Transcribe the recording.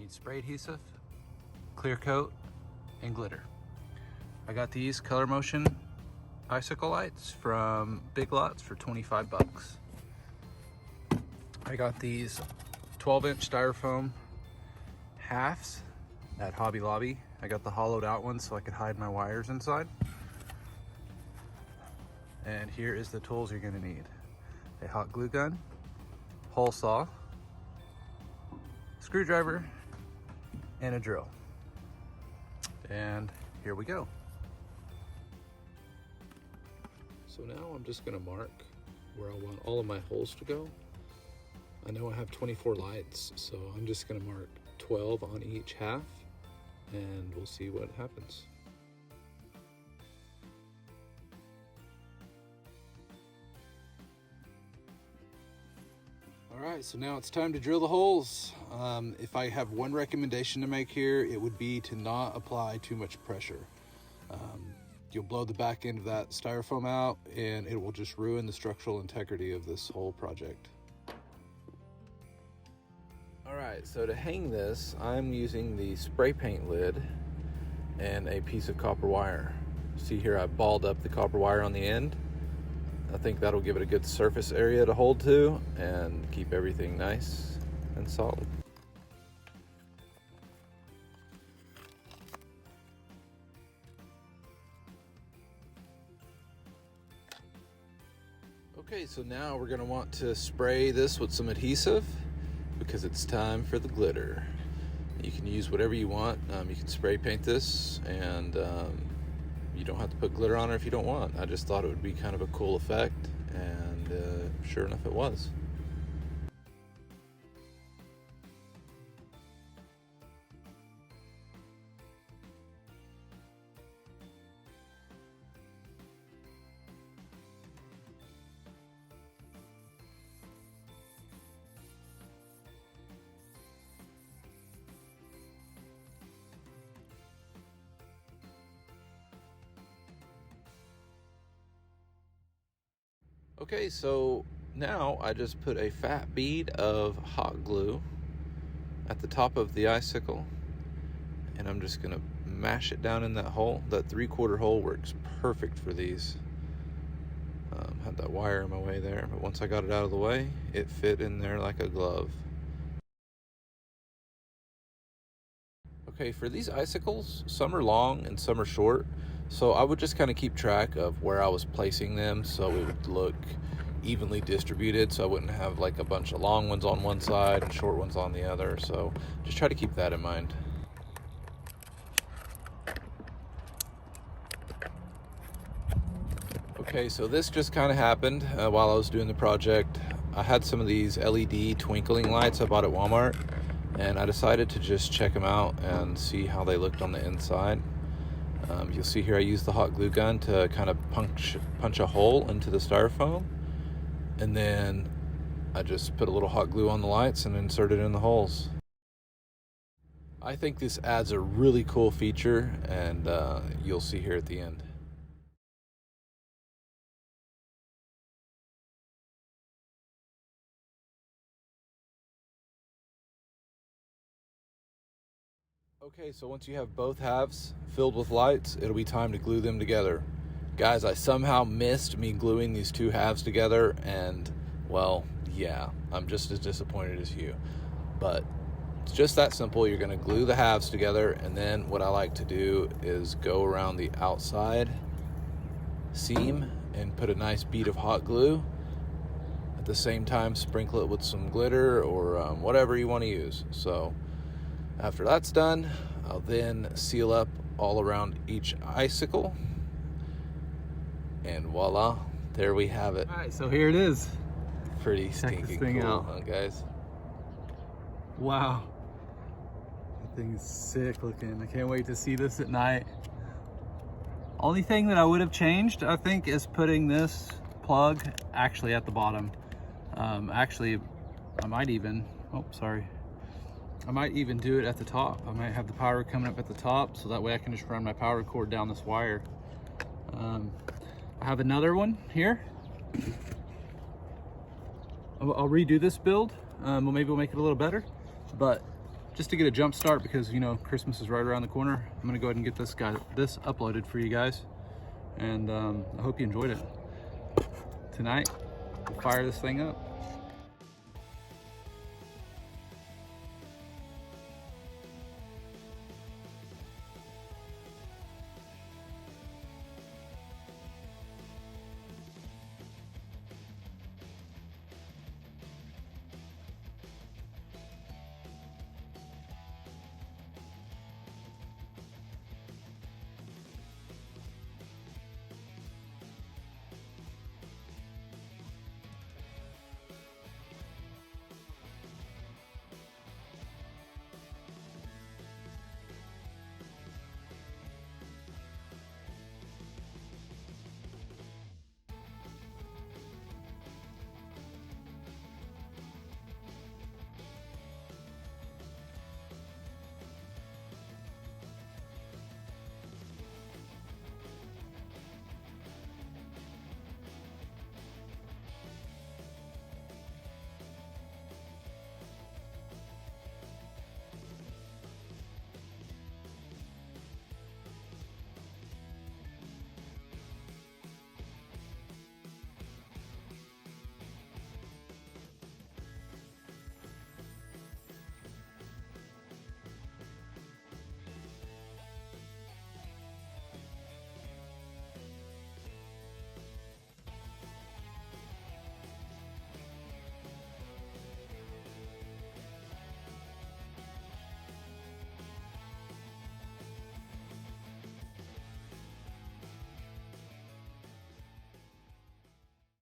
need spray adhesive, clear coat, and glitter. I got these Color Motion icicle lights from Big Lots for 25 bucks. I got these 12-inch styrofoam halves at Hobby Lobby. I got the hollowed out ones so I could hide my wires inside. And here is the tools you're gonna need. A hot glue gun, hole saw, screwdriver, and a drill. And here we go. So now I'm just gonna mark where I want all of my holes to go. I know I have 24 lights, so I'm just gonna mark 12 on each half, and we'll see what happens. All right, so now it's time to drill the holes. If I have one recommendation to make here, it would be to not apply too much pressure. You'll blow the back end of that styrofoam out and it will just ruin the structural integrity of this whole project. All right, so to hang this, I'm using the spray paint lid and a piece of copper wire. See here, I balled up the copper wire on the end. I think that'll give it a good surface area to hold to and keep everything nice and solid. Okay, so now we're gonna want to spray this with some adhesive because it's time for the glitter. You can use whatever you want. You can spray paint this, and you don't have to put glitter on it if you don't want. I just thought it would be kind of a cool effect, and sure enough it was. Okay, so now I just put a fat bead of hot glue at the top of the icicle, and I'm just gonna mash it down in that hole. That 3/4 hole works perfect for these. Had that wire in my way there, but once I got it out of the way, it fit in there like a glove. Okay, for these icicles, some are long and some are short. So I would just kind of keep track of where I was placing them so it would look evenly distributed, so I wouldn't have like a bunch of long ones on one side and short ones on the other. So just try to keep that in mind. Okay, so this just kind of happened while I was doing the project. I had some of these LED twinkling lights I bought at Walmart, and I decided to just check them out and see how they looked on the inside. You'll see here I used the hot glue gun to kind of punch a hole into the styrofoam, and then I just put a little hot glue on the lights and inserted it in the holes. I think this adds a really cool feature, and you'll see here at the end. Okay, so once you have both halves filled with lights, it'll be time to glue them together. Guys, I somehow missed me gluing these two halves together, and well, yeah, I'm just as disappointed as you. But it's just that simple. You're gonna glue the halves together, and then what I like to do is go around the outside seam and put a nice bead of hot glue. At the same time, sprinkle it with some glitter or whatever you want to use. So after that's done, I'll then seal up all around each icicle, and voila, there we have it. All right, so here it is. Pretty stinking cool, out. huh, guys? Wow, that thing's sick looking. I can't wait to see this at night. Only thing that I would have changed, I think, is putting this plug actually at the bottom. Actually, I might even, I might even do it at the top. I might have the power coming up at the top, so that way I can just run my power cord down this wire. I have another one here. I'll redo this build. Well, maybe we'll make it a little better, but just to get a jump start, because you know Christmas is right around the corner. I'm gonna go ahead and get this uploaded for you guys, and I hope you enjoyed it. Tonight, we'll fire this thing up.